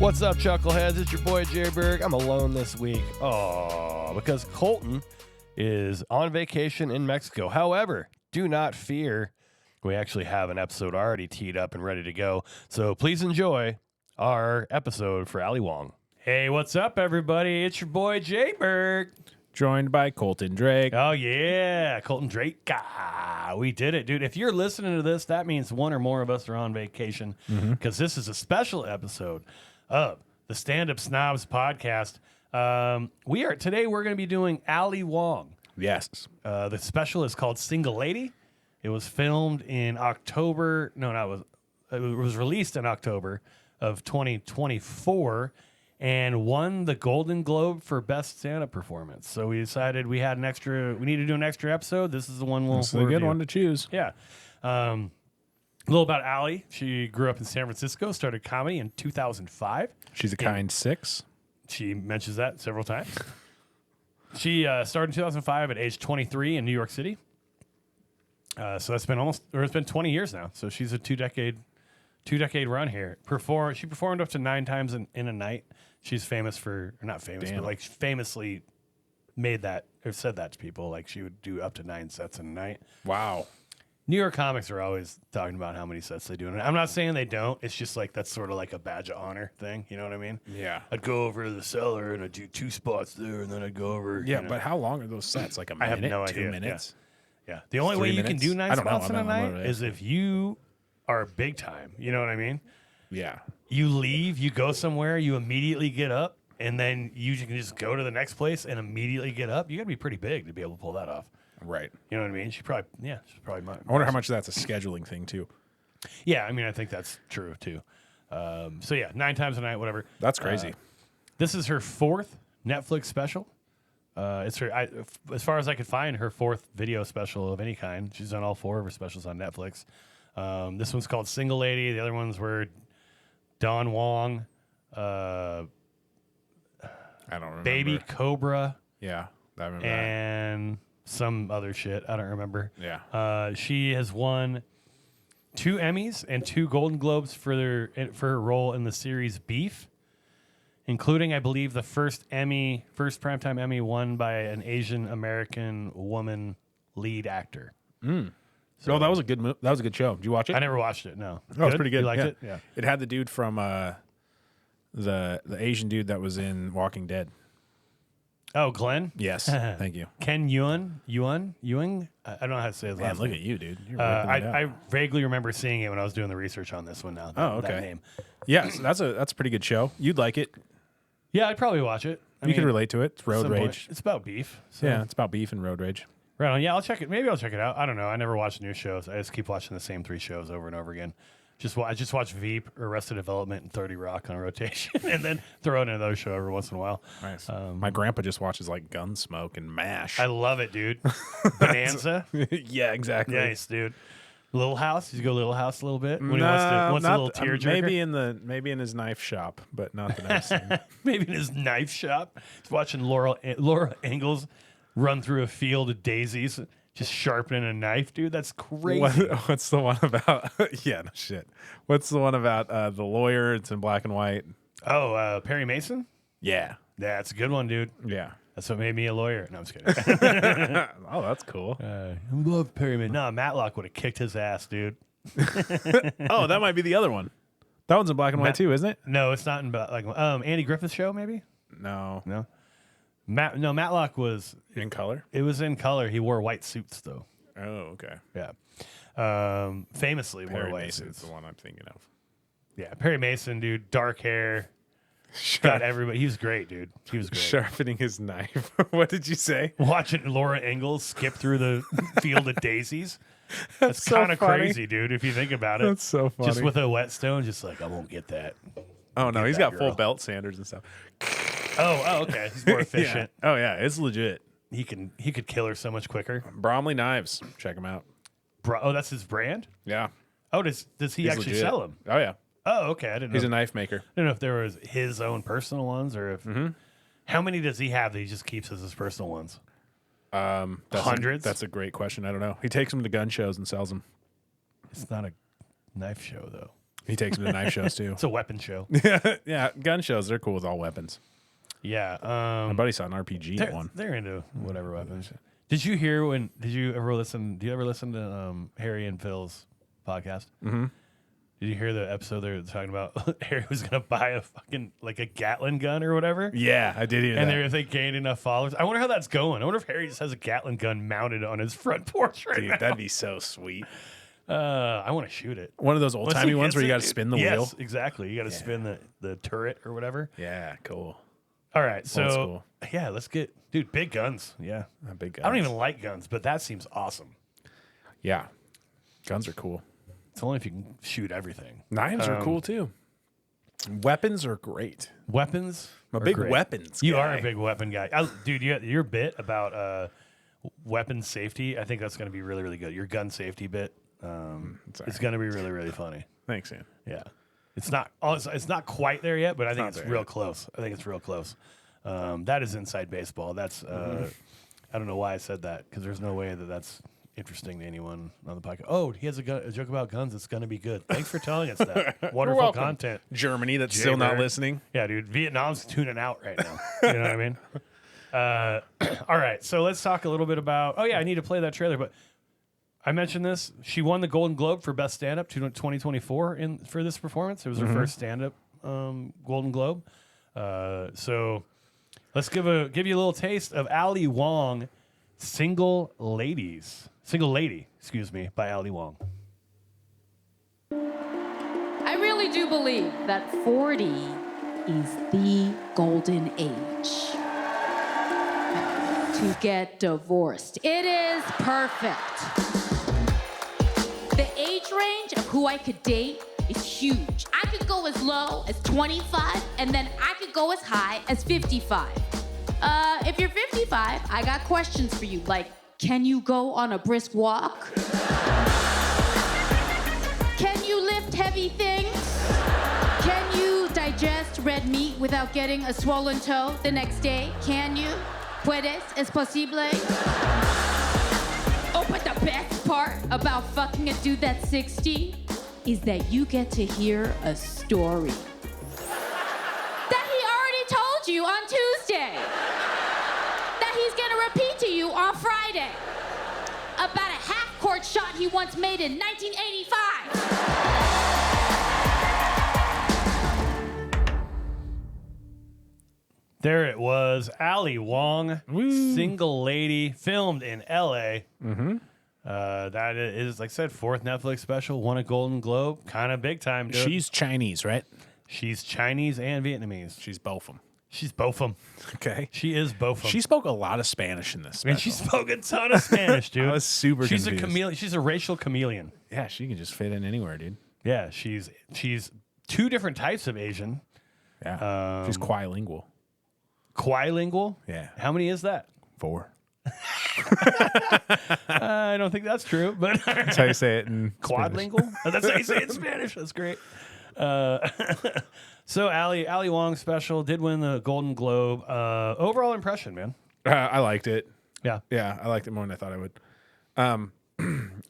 What's up, Chuckleheads? It's your boy Jerry Berg. I'm alone this week. Oh, because Colton is on vacation in Mexico. However, do not fear. We actually have an episode already teed up and ready to go. So please enjoy our episode for Ali Wong. Hey, what's up, everybody? It's your boy Jay Berg. Joined by Colton Drake. Oh, yeah. Colton Drake. Ah, we did it, dude. If you're listening to this, that means one or more of us are on vacation because this is a special episode of the Stand Up Snobs podcast. Today we're going to be doing Ali Wong. Yes. The special is called Single Lady. It was filmed in October. It was released in October of 2024 and won the Golden Globe for Best Stand-Up Performance. So we decided we need to do an extra episode. This is the one we'll It's a good one to choose. Yeah. A little about Ali. She grew up in San Francisco, started comedy in 2005. She's a kind six. She mentions that several times. She started in 2005 at age 23 in New York City. So it's been 20 years now. So she's a two-decade run here. She performed up to 9 times in a night. She's famous but famously made that or said that to people. Like she would do up to 9 sets in a night. Wow. New York comics are always talking about how many sets they do. And I'm not saying they don't. It's just like that's sort of like a badge of honor thing. You know what I mean? Yeah. I'd go over to the cellar and I'd do 2 spots there, and then I'd go over. Yeah, but how long are those sets? Like a minute? I have no 2 idea. minutes? Yeah. The only way 3 you can minutes? do 9 spots in a night know. is if you are big time. You know what I mean? Yeah. You leave, you go somewhere, you immediately get up, and then you can just go to the next place and immediately get up. You got to be pretty big to be able to pull that off. Right. You know what I mean? She's probably might. I wonder how much that's a scheduling thing, too. Yeah, I mean, I think that's true, too. 9 times a night, whatever. That's crazy. This is her 4th Netflix special. It's as far as I could find, her 4th video special of any kind. She's done all 4 of her specials on Netflix. This one's called Single Lady. The other ones were Don Wong, I don't remember. Baby Cobra, Yeah. I remember and some other shit. I don't remember. Yeah. She has won 2 Emmys and 2 Golden Globes for her role in the series Beef, including, I believe, the first primetime Emmy won by an Asian American woman lead actor. So that was a good that was a good show. Did you watch it? I never watched it. No, It was pretty good. You liked Yeah. it? Yeah. It had the dude from the Asian dude that was in Walking Dead. Oh, Glenn. Yes. Thank you. Ken Ewing. I don't know how to say his Man, last look name. at you, dude. You're ripping it out. I vaguely remember seeing it when I was doing the research on this one. Now. Okay. That name. Yes, that's a pretty good show. You'd like it. Yeah, I'd probably watch it. You can relate to it. It's road some point. rage. It's about beef. So. Yeah, it's about beef and road rage. Right on. Yeah, I'll check it. Maybe I'll check it out. I don't know. I never watch new shows. I just keep watching the same 3 shows over and over again. I just watch Veep, Arrested Development, and 30 Rock on rotation, and then throw in another show every once in a while. Nice. My grandpa just watches like Gunsmoke and MASH. I love it, dude. Bonanza. Yeah, exactly. Nice, dude. Little House. You go Little House a little bit when he wants a little tearjerker. Maybe in his knife shop, but not the knife scene. Maybe in his knife shop. He's watching Laura Ingalls run through a field of daisies, just sharpening a knife, dude. That's crazy. What's the one about? Yeah, no shit. What's the one about the lawyer? It's in black and white. Oh, Perry Mason? Yeah. Yeah, it's a good one, dude. Yeah. That's what made me a lawyer. No, I'm just kidding. Oh, that's cool. I love Perry Mason. No, Matlock would have kicked his ass, dude. Oh, that might be the other one. That one's in black and white too, isn't it? No, it's not in like Andy Griffith's show, maybe? No. Matlock was In color? It was in color. He wore white suits though. Oh, okay. Yeah. Famously wore Perry white Mason's suits. the one I'm thinking of. Yeah, Perry Mason, dude, dark hair. Got everybody. He was great, dude. He was great. Sharpening his knife. What did you say? Watching Laura Ingalls skip through the field of daisies. That's so kind of funny. crazy, dude, if you think about it. That's so funny. Just with a whetstone, just like, I won't get that. Oh, no, he's that got full girl. belt sanders and stuff. Oh, okay. He's more efficient. Yeah. Oh, yeah, it's legit. He could kill her so much quicker. Bromley Knives. Check him out. Oh, that's his brand? Yeah. Oh, does he He's actually legit. sell them? Oh, yeah. Oh, okay. I didn't know. He's a knife maker. I don't know if there was his own personal ones or if. How many does he have that he just keeps as his personal ones? Hundreds? That's a great question. I don't know. He takes them to gun shows and sells them. It's not a knife show, though. He takes them to knife shows too. It's a weapon show. Yeah, gun shows. They're cool with all weapons. Yeah. My buddy saw an RPG at they're, one. they're into whatever weapons. Did you hear when? Did you ever listen? Do you ever listen to Harry and Phil's podcast? Mm-hmm. Did you hear the episode they're talking about Harry was going to buy a fucking like a Gatling gun or whatever? Yeah, I did hear And that. if they gained enough followers, I wonder how that's going. I wonder if Harry just has a Gatling gun mounted on his front porch right Dude, now. that'd be so sweet. I want to shoot it. One of those old timey ones where you got to spin the wheel. Yes, exactly. You got to spin the turret or whatever. Yeah, cool. All right, so school. yeah, let's get big guns. Yeah, Big guns. I don't even like guns, but that seems awesome. Yeah, guns are cool. It's only if you can shoot everything. Knives are cool too. Weapons are great. Weapons. I'm a are big great. weapons You guy. are a big weapon guy, dude. Your bit about weapon safety, I think that's going to be really, really good. Your gun safety bit, it's going to be really, really funny. Thanks, man. Yeah, it's not quite there yet, but I think not it's there real yet. close. I think it's real close. That is inside baseball. That's I don't know why I said that because there's no way that that's interesting to anyone on the podcast. Oh, he has a joke about guns. It's going to be good. Thanks for telling us that. Wonderful welcome. content. Germany that's still not Jaybird. listening. Yeah, dude. Vietnam's tuning out right now. You know what I mean? All right. So let's talk a little bit about. Oh yeah, I need to play that trailer, but I mentioned this. She won the Golden Globe for Best Stand-Up 2024 for this performance. It was her first stand-up Golden Globe. So let's give you a little taste of Ali Wong, Single Lady, by Ali Wong. I really do believe that 40 is the golden age to get divorced. It is perfect. The age range of who I could date is huge. I could go as low as 25, and then I could go as high as 55. If you're 55, I got questions for you, like, can you go on a brisk walk? Can you lift heavy things? Can you digest red meat without getting a swollen toe the next day? Can you? Puedes? Es posible? Oh, but the best part about fucking a dude that's 60 is that you get to hear a story that he already told you on Tuesday, that he's gonna repeat to you on Friday, about a half-court shot he once made in 1985. There it was, Ali Wong, Single Lady, filmed in L.A. Mm-hmm. That is, like I said, fourth Netflix special, won a Golden Globe, kind of big time, dude. She's Chinese, right? She's Chinese and Vietnamese. She's both of them. She's both of them. Okay. She is both of them. She spoke a lot of Spanish in this special. And she spoke a ton of Spanish, dude. I was super She's confused. a chameleon. She's a racial chameleon. Yeah, she can just fit in anywhere, dude. Yeah, she's two different types of Asian. Yeah. She's quilingual. Quilingual? Yeah. How many is that? 4. I don't think that's true, but That's how you say it in Spanish. quadlingual? That's how you say it in Spanish. That's great. So Ali Wong special did win the Golden Globe. Overall impression, man. I liked it. Yeah. Yeah, I liked it more than I thought I would.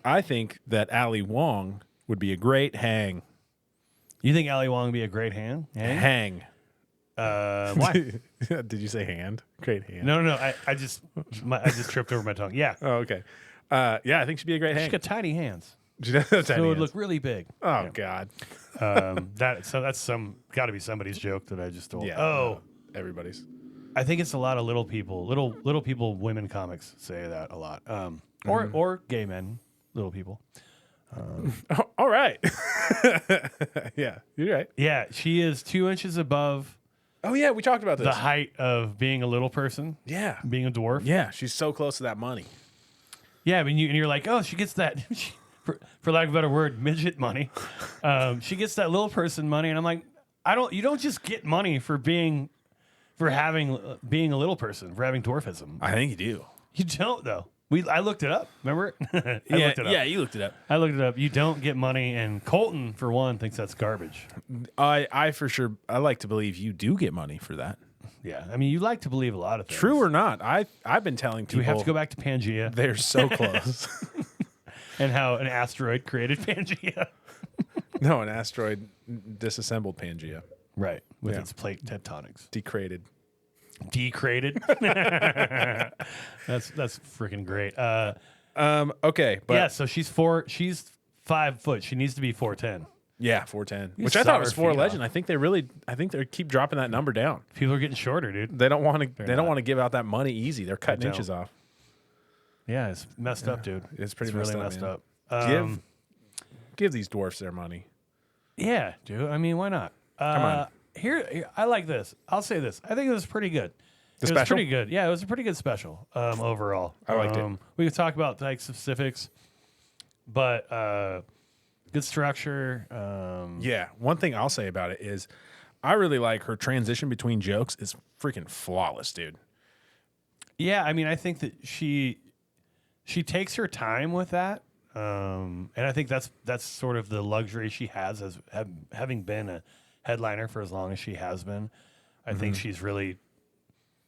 I think that Ali Wong would be a great hang. You think Ali Wong would be a great hand? Hang. Why? Did you say hand? Great hand. No. I just tripped over my tongue. Yeah. Oh, okay. Yeah, I think she'd be a great She's hang. got tiny hands. She does have tiny So it would hands. look really big. Oh, God. That's got to be somebody's joke that I just told. Yeah. Oh, Everybody's. I think it's a lot of little people, women comics say that a lot. Or gay men, little people. Oh, all right. Yeah, you're right. Yeah, she is 2 inches above Oh, yeah, we talked about this. the height of being a little person, Yeah. being a dwarf. Yeah, she's so close to that money. Yeah, and you're like, oh, she gets that, for lack of a better word, midget money. She gets that little person money, and I'm like, you don't just get money for being a little person, for having dwarfism. I think you do. You don't though. I looked it up. Remember? I looked it up. Yeah, you looked it up. I looked it up. You don't get money, and Colton, for one, thinks that's garbage. I for sure, I like to believe you do get money for that. Yeah, I mean, you like to believe a lot of things. True or not, I've been telling people. Do we have to go back to Pangea They're so close. and how an asteroid created Pangea? No, an asteroid disassembled Pangea. Right. With Yeah. its plate tectonics. Decrated. Decrated. That's freaking great. Okay, but yeah, so she's 5 foot. She needs to be 4'10". yeah, 410, You which I saw thought was her 4 feet legend. off. I think they keep dropping that number down. People are getting shorter, dude. They don't want to. They don't not. want to give out that money easy. They're cutting don't. inches off. Yeah, it's messed up, dude. It's pretty really messed messed up, man. up. Give these dwarfs their money. Yeah, dude. I mean, why not? Come on. Here, I like this. I'll say this. I think it was pretty good. The It was special? pretty good. Yeah, it was a pretty good special overall. I liked it. We could talk about like specifics, but good structure. Yeah, one thing I'll say about it is, I really like her transition between jokes is freaking flawless, dude. Yeah, I mean, I think that she takes her time with that, and I think that's sort of the luxury she has as having been a headliner for as long as she has been. I think she's really.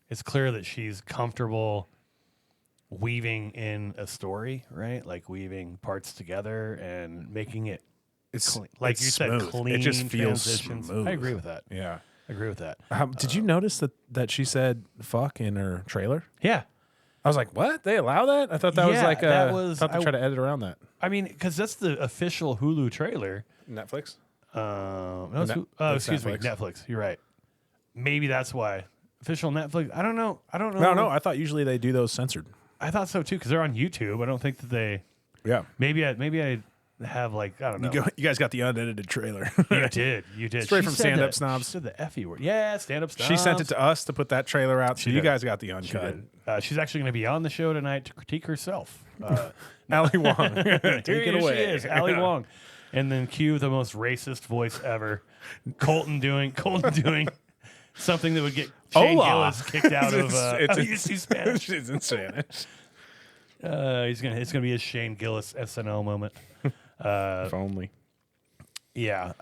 It's clear that she's comfortable weaving in a story, right? Like weaving parts together and making it It's clean. Like it's you smooth. said, clean It just feels transitions. smooth. I agree with that. Yeah. I agree with that. Did you notice that she said "fuck" in her trailer? Yeah. I was like, "What? They allow that?" I thought that was Yeah, like that I was- thought they I- try to edit around that. I mean, because that's the official Hulu trailer. Netflix. No, it's Net- oh, it's excuse me, Netflix. Netflix. You're right. Maybe that's why official Netflix. I don't know. No, I thought usually they do those censored. I thought so too because they're on YouTube. I don't think that they. Yeah. Maybe I have like I don't know. You guys got the unedited trailer. You did. Straight She from said Stand Up the- Snobs. She said the F word. Yeah, stand up snobs. She sent it to us to put that trailer out. So She you did. guys got the She uncut. did. She's actually going to be on the show tonight to critique herself. Ali Wong, take Here it away. she is, Ali Wong, and then cue the most racist voice ever, Colton doing something that would get Shane Hola. Gillis kicked out of. It's- You speak Spanish. It's in Spanish. It's gonna be a Shane Gillis SNL moment. If only. Yeah.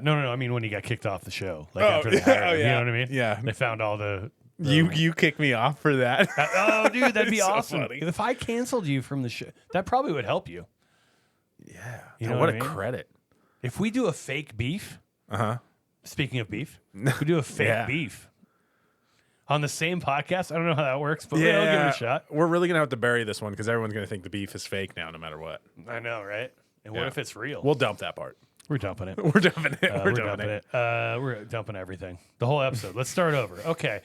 No. I mean, when he got kicked off the show, like after they hired him, you know what I mean? Yeah. They found all the. You kick me off for that. Oh, dude, that'd be It's so awesome. funny. If I canceled you from the show, that probably would help you. Yeah. You know what what a I mean? credit. If we do a fake beef, Uh-huh. speaking of beef, we do a fake Yeah. beef on the same podcast. I don't know how that works, but we'll give it a shot. We're really going to have to bury this one because everyone's going to think the beef is fake now, no matter what. I know, right? And what Yeah. if it's real? We'll dump that part. We're dumping it. We're dumping it. We're dumping it. We're dumping everything. The whole episode. Let's start over. Okay.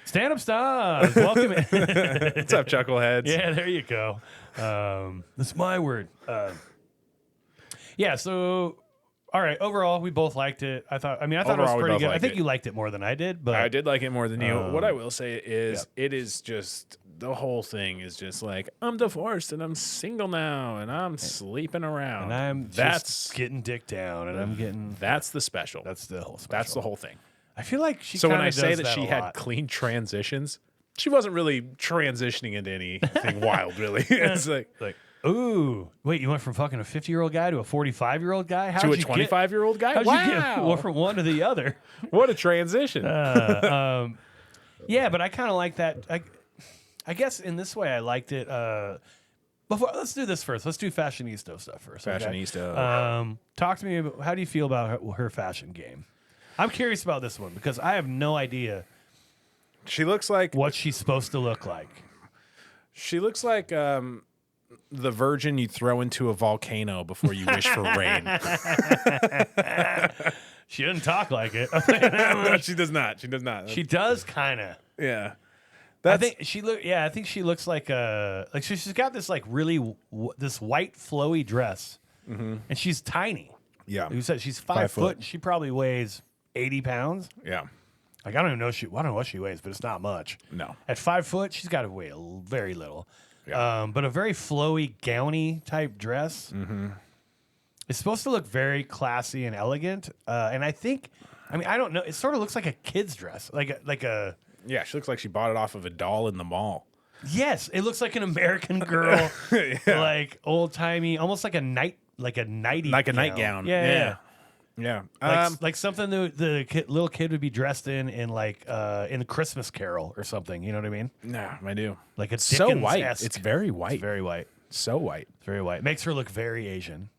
Stand up stars. Welcome in. What's up, chuckleheads? Yeah, there you go. That's my word. Yeah, so all right, overall we both liked it. I thought it Overall, was we pretty both good. I liked think it. you liked it more than I did, but I did like it more than you. What I will say is, yeah. it is just the whole thing is just like I'm divorced and I'm single now and I'm sleeping around. and I'm that's just getting dick down and I'm getting that's the special. that's the whole special. That's the whole thing. I feel like she So when kinda I say does that she a had lot. clean transitions, she wasn't really transitioning into anything wild, really. It's like ooh, wait, you went from fucking a 50-year-old guy to a 45-year-old guy? How'd to a you get- 25-year-old guy. How'd you get Wow, from one to the other? what a transition! Yeah, but I kind of like that. I guess in this way, I liked it. Before, let's do this first. Let's do fashionista stuff first. okay? Fashionista. Talk to me about how do you feel about her fashion game? I'm curious about this one because I have no idea She looks like what she's supposed to look like. The virgin you throw into a volcano before you wish for rain. She doesn't talk like it. She does not. She does not. She does kind of. Yeah. I think she look. Yeah, I think she looks like she's got this like really this white flowy dress, and she's tiny. Yeah. Like you said, she's 5 5 foot. foot. And she probably weighs 80 pounds. Yeah. Like I don't even know I don't know what she weighs, but it's not much. No. At 5 foot, she's got to weigh very little. Yeah. But a very flowy, gowny type dress. Mm-hmm. It's supposed to look very classy and elegant. And I don't know. It sort of looks like a kid's dress, like a. Yeah, she looks like she bought it off of a doll in the mall. Yes, it looks like an American girl, like old timey, almost like a nightie, Like a nightgown. Yeah. Yeah. Like something the little kid would be dressed in like in the Christmas Carol or something. You know what I mean? No, I do. Like a So white. Dickens-esque. It's very white. It's very white. So white. Very white. Makes her look very Asian,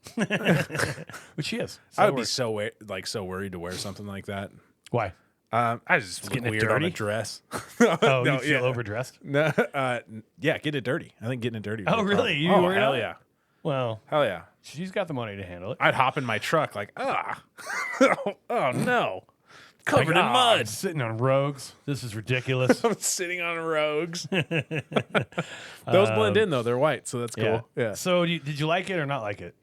which she is. I would be so worried to wear something like that. Why? I just look getting it weird on a dirty? dress. Oh, you feel overdressed? No, yeah, get it dirty. I think getting it dirty. would Oh, be a really? problem. You oh, worried hell about it? yeah. Well, Hell yeah. she's got the money to handle it. I'd hop in my truck like, oh no. Like, Covered in I'm mud. sitting on Rogues. This is ridiculous. I'm sitting on rogues. Those blend in though; they're white, so that's cool. Yeah. So did you like it or not like it?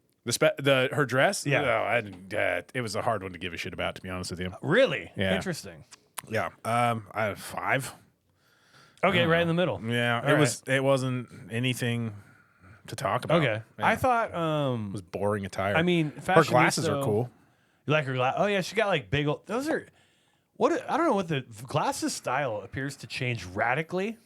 Her dress. Yeah. No, I didn't. It was a hard one to give a shit about, to be honest with you. Really? Yeah. Interesting. Yeah. I have 5. Okay, right in the middle. Yeah. All It wasn't anything to talk about. Okay. Yeah. I thought. It was boring attire. I mean, her glasses are cool. You like her glass? Oh yeah, she got like big old. Those are. I don't know what the glasses style appears to change radically.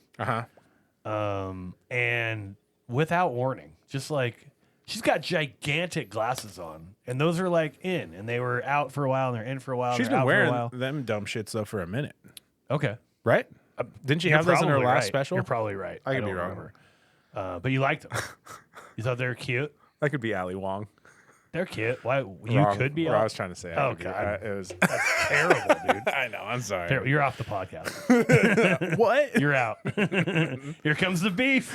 And without warning, just like she's got gigantic glasses on, and those are like in, and they were out for a while, and they're in for a while. She's and they're been out for a wearing while. them dumb shits though for a minute, Okay, right? Didn't she You're have those in her probably last right. special? You're probably right. I could don't be wrong. remember. But you liked them. You thought they were cute. That could be Ali Wong. They're cute. Why you Wrong. could be? Or I off? was trying to say. Oh, could be. God. It was. That's terrible, dude. I know. I'm sorry. You're off the podcast. What? You're out. Here comes the beef.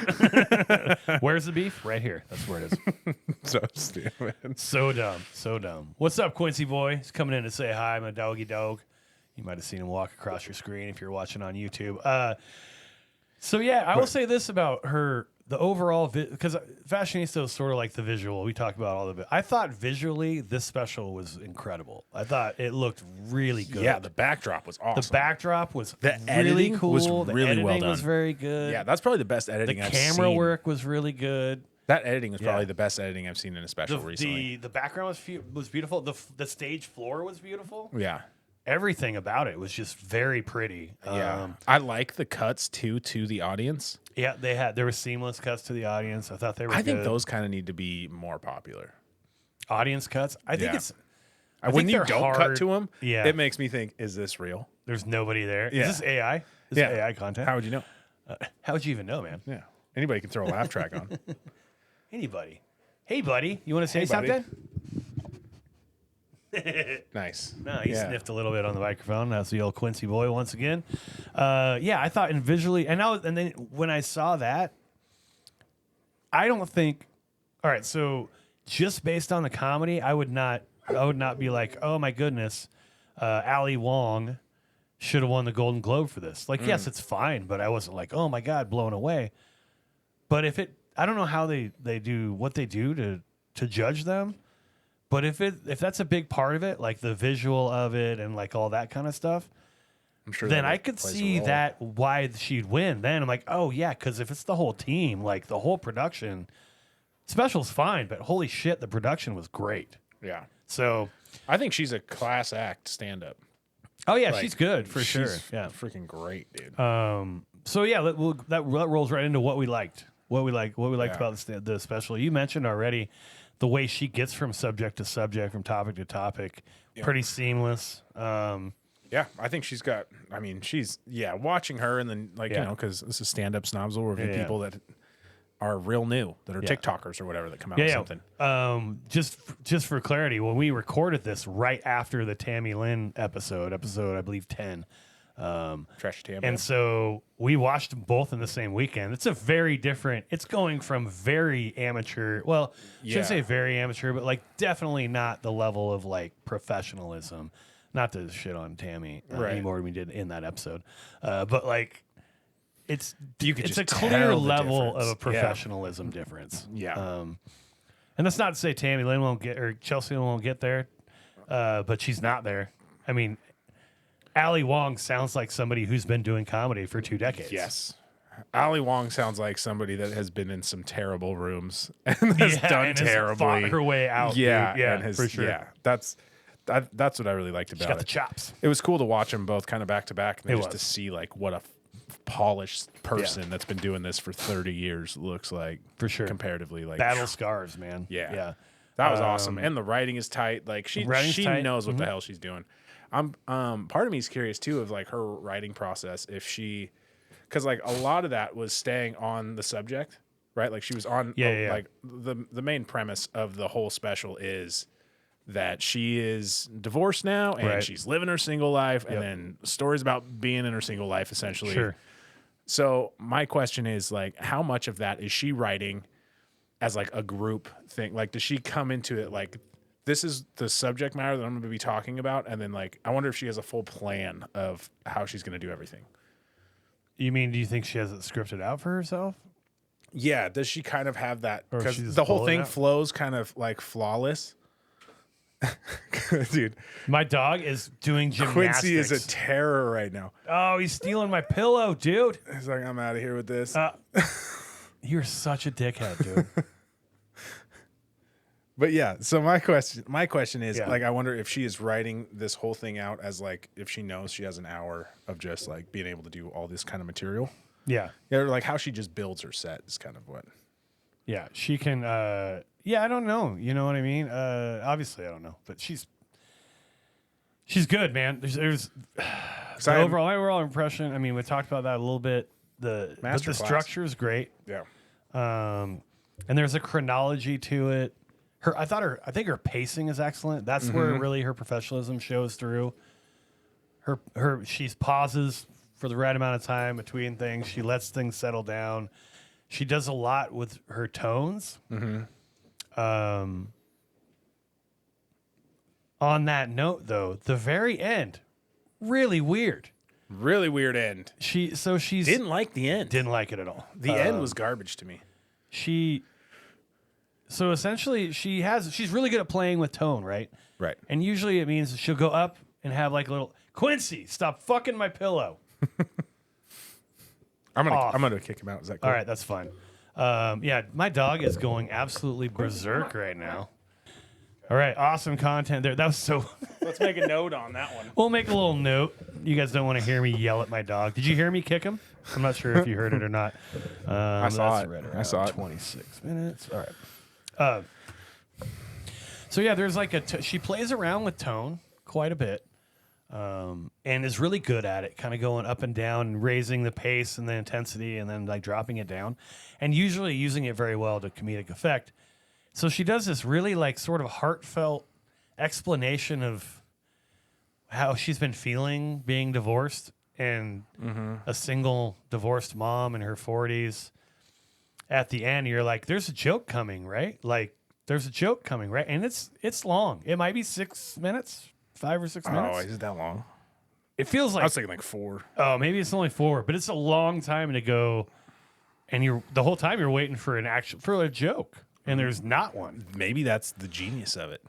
Where's the beef? Right here. That's where it is. So stupid. So dumb. So dumb. What's up, Quincy boy? He's coming in to say hi. I'm a doggy dog. You might have seen him walk across your screen if you're watching on YouTube. So yeah, I will say this about her. The overall, because Fashionista is sort of like the visual. We talked about all of it. I thought visually this special was incredible. I thought it looked really good. Yeah, the backdrop was awesome. The backdrop was The really editing cool. was The really editing well done. was very good. Yeah, that's probably the best the editing I've seen. camera work was really good. That editing was probably Yeah. the best editing I've seen in a special recently. The background was beautiful. The stage floor was beautiful. Yeah. Everything about it was just very pretty. Yeah. I like the cuts too to the audience. Yeah, there were seamless cuts to the audience. I thought they were I think good. those kind of need to be more popular. Audience cuts. I think Yeah. it's When think you they're don't cut hard. to them, Yeah. it makes me think, is this real? there's nobody there. Yeah. Is this AI? Is Yeah. this AI content? How would you know? How would you even know, man? Yeah. Anybody can throw a laugh track on. Anybody. Hey, buddy. You want to say Hey, buddy. something? Nice. No, he Yeah. sniffed a little bit on the microphone. That's the old Quincy boy once again. Yeah, I thought visually, and then when I saw that, I don't think. All right, so just based on the comedy, I would not be like, oh my goodness, Ali Wong should have won the Golden Globe for this. Like, yes, it's fine, but I wasn't like, oh my god, blown away. But I don't know how they do what they do to judge them. But if that's a big part of it, like the visual of it and like all that kind of stuff, I'm sure then that I could plays a see role. that why she'd win. Then I'm like, oh yeah, because if it's the whole team, like the whole production, special's fine, but holy shit, the production was great. Yeah. So, I think she's a class act stand up. oh yeah, Like, she's good for sure. she's Yeah. freaking great, dude. So yeah, that rolls right into what we liked. What we liked Yeah. about the special. You mentioned already the way she gets from subject to subject, from topic to topic, pretty seamless. Yeah, I think she's got. I mean, watching her and then Yeah. because this is stand up snobs will review Yeah. people that are real new, that are Yeah. TikTokers or whatever that come out with something. Just for clarity, when we recorded this right after the Tammy Lynn episode I believe 10. Trash Tam. And so we watched them both in the same weekend. It's a very different. It's going from very amateur. Well, I shouldn't say very amateur, but like definitely not the level of like professionalism. Not to shit on Tammy any more than we did in that episode, but like it's You could it's just a clear tell the level difference. of a professionalism difference. Yeah. And that's not to say Tammy Lynn won't get or Chelsea won't get there, but she's not there. I mean, Ali Wong sounds like somebody who's been doing comedy for 2 decades. Yes. Ali Wong sounds like somebody that has been in some terrible rooms and has done and terribly. Has fought her way out. Yeah, dude. Yeah, and has, for sure. Yeah, that's what I really liked She's about got it. the chops. It was cool to watch them both kind of back to back, and then It just was. to see like what a polished person that's been doing this for 30 years looks like. For sure. Comparatively, like Battle scars, man. Yeah. Yeah. that was awesome, and the writing is tight. Like she Writing's tight. knows what the hell she's doing. I'm part of me is curious too of like her writing process, if she, because like a lot of that was staying on the subject, right? Like she was on. Yeah. Like the main premise of the whole special is that she is divorced now and Right. she's living her single life, and Yep. then stories about being in her single life, essentially. Sure. So my question is, like, how much of that is she writing as like a group thing? Like, does she come into it like, this is the subject matter that I'm going to be talking about, and then like, I wonder if she has a full plan of how she's going to do everything. You mean, do you think she has it scripted out for herself? Yeah, does she kind of have that? Or Because she just the whole pull it thing out? flows kind of like flawless. Dude, My dog is doing gymnastics. Quincy is a terror right now. Oh, he's stealing my pillow, dude. He's like, I'm out of here with this. You're such a dickhead, dude. But yeah, so my question is, Yeah. like, I wonder if she is writing this whole thing out as like, if she knows she has an hour of just like being able to do all this kind of material. Yeah. Yeah, or like how she just builds her set is kind of what. Yeah. She can, yeah, I don't know. You know what I mean? Obviously, I don't know. But she's good, man. There's So my overall impression. I mean, we talked about that a little bit. The Masterclass. structure is great. Yeah. And there's a chronology to it. I think her pacing is excellent. That's where really her professionalism shows through. She pauses for the right amount of time between things. She lets things settle down. She does a lot with her tones. On that note, though, the very end, really weird. Really weird end. She's Didn't like the end. didn't like it at all. The end was garbage to me. So essentially, she's really good at playing with tone, right? Right. And usually it means she'll go up and have like a little Quincy, stop fucking my pillow. I'm Off. gonna kick him out. Is that cool? All right, that's fine. Yeah, my dog is going absolutely berserk right now. All right, awesome content there. That was so. Let's make a note on that one. We'll make a little note. You guys don't want to hear me yell at my dog. Did you hear me kick him? I'm not sure if you heard it or not. I saw that's it. right I saw it. 26 minutes. All right. So yeah, there's like she plays around with tone quite a bit, and is really good at it, kind of going up and down, and raising the pace and the intensity, and then like dropping it down, and usually using it very well to comedic effect. So she does this really like sort of heartfelt explanation of how she's been feeling being divorced and a single divorced mom in her 40s. At the end, you're like, there's a joke coming, right? Like, there's a joke coming, right? And it's long. It might be 6 minutes, 5 or 6 minutes. Oh, is it that long? It feels I like, was thinking like 4. oh, maybe it's only 4, but it's a long time to go. And the whole time you're waiting for for a joke, and there's not one. Maybe that's the genius of it.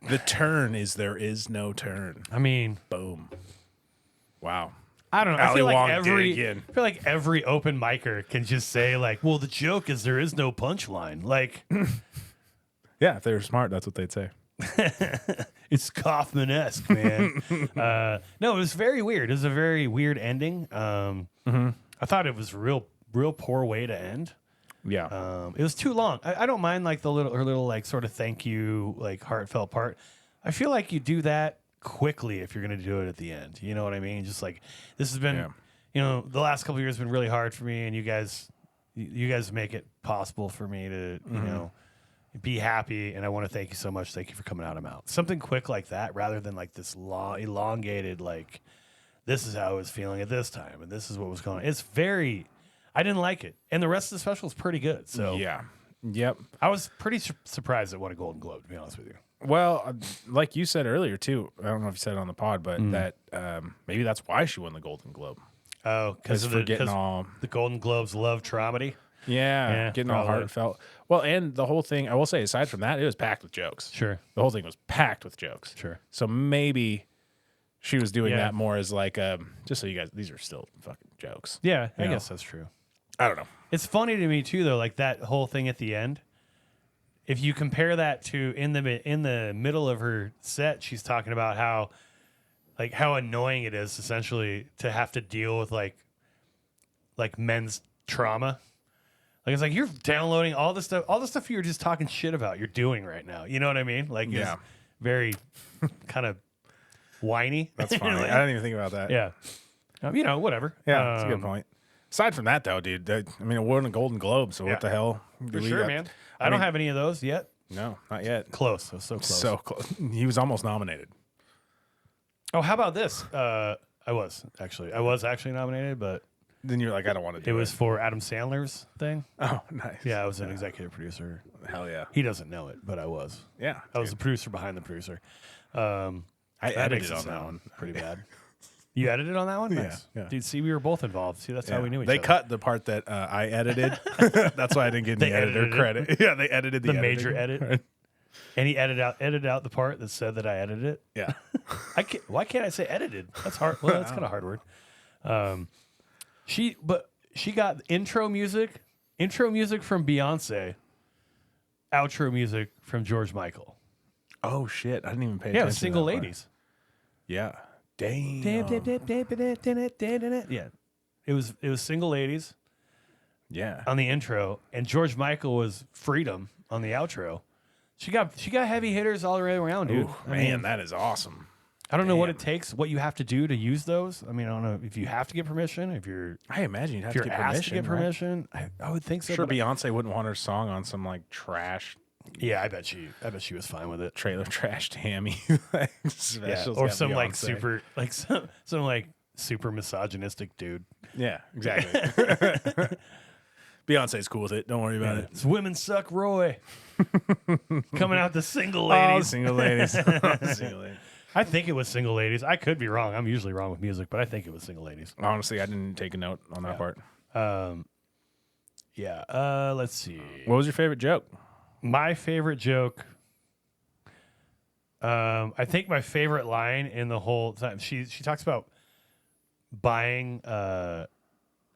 The turn is there is no turn. I mean, Boom. Wow. I don't know. Ali I feel Wong like did again. I feel like every open micer can just say like, well, the joke is there is no punchline. Like, Yeah, if they were smart, that's what they'd say. it's Kaufman-esque, man. No, it was very weird. It was a very weird ending. I thought it was real poor way to end. Yeah. It was too long. I don't mind like her little like sort of thank you, like heartfelt part. I feel like you do that quickly if you're going to do it at the end. You know what I mean? Just like, this has been, the last couple of years have been really hard for me, and you guys make it possible for me to, be happy, and I want to thank you so much. Thank you for coming out of mouth. Something quick like that, rather than like this long, elongated, like, this is how I was feeling at this time, and this is what was going on. It's very, I didn't like it. And the rest of the special is pretty good. So Yeah. Yep. I was pretty surprised it won a Golden Globe, to be honest with you. Well, like you said earlier too, I don't know if you said it on the pod, but that maybe that's why she won the Golden Globe. Oh, because of the Golden Globes love traumedy. Yeah, getting all probably. heartfelt. Well, and the whole thing, I will say, aside from that, it was packed with jokes. Sure. The whole thing was packed with jokes. Sure. So maybe she was doing Yeah. that more as like, just so you guys, these are still fucking jokes. Yeah, I Yeah. guess that's true. I don't know. It's funny to me too, though, like that whole thing at the end. If you compare that to in the middle of her set, she's talking about how annoying it is essentially to have to deal with like men's trauma. Like, it's like you're downloading all the stuff you're just talking shit about. You're doing right now. You know what I mean? Like, Yeah. it's very kind of whiny. That's funny. Like, I didn't even think about that. yeah. Whatever. Yeah, that's a good point. Aside from that, though, dude, it won a Golden Globe, so Yeah. what the hell? For sure, man. I don't have any of those yet. No, not yet. Close. I was so close. So close. He was almost nominated. Oh, how about this? I was actually nominated, but Then you're like, I don't want to do it it. was for Adam Sandler's thing. Oh, nice. Yeah, I was an executive producer. Hell yeah. He doesn't know it, but I was. Yeah. I was the producer behind the producer. I That edited makes it on that sound one. pretty bad. You edited on that one? Yeah, Nice. yeah. Dude, see, we were both involved. See, that's how we knew each They other. cut the part that I edited. That's why I didn't get any They editor edited it? credit. Yeah, they edited the the major editing. edit. And he edited out the part that said that I edited it. Yeah. Why can't I say edited? That's hard. Well, that's kind of hard word. She got intro music from Beyonce, outro music from George Michael. Oh shit! I didn't even pay Yeah, attention. single to that part. ladies. Yeah. Damn. Yeah, it was single ladies Yeah. on the intro, and George Michael was Freedom on the outro. She got heavy hitters all the way around, dude. Ooh, I man, mean, that is awesome. I don't know what damn. it takes, what you have to do to use those. I mean, I don't know if you have to get permission, if I imagine you'd have you're to get asked permission. to get right? permission. I would think so. Sure, but Beyonce wouldn't want her song on some like trash yeah, I bet she was fine with it. trailer trash Tammy. Like, Yeah, specials or got some like Beyonce. some like super misogynistic dude. Yeah, exactly. Beyonce's cool with it. Don't worry about it. It's Women Suck Roy. Coming out the single Oh, ladies. single ladies. Single ladies. I think it was single ladies. I could be wrong. I'm usually wrong with music, but I think it was single ladies. Honestly, I didn't take a note on that part. Yeah. Let's see. What was your favorite joke? My favorite joke. I think my favorite line in the whole time. She talks about buying or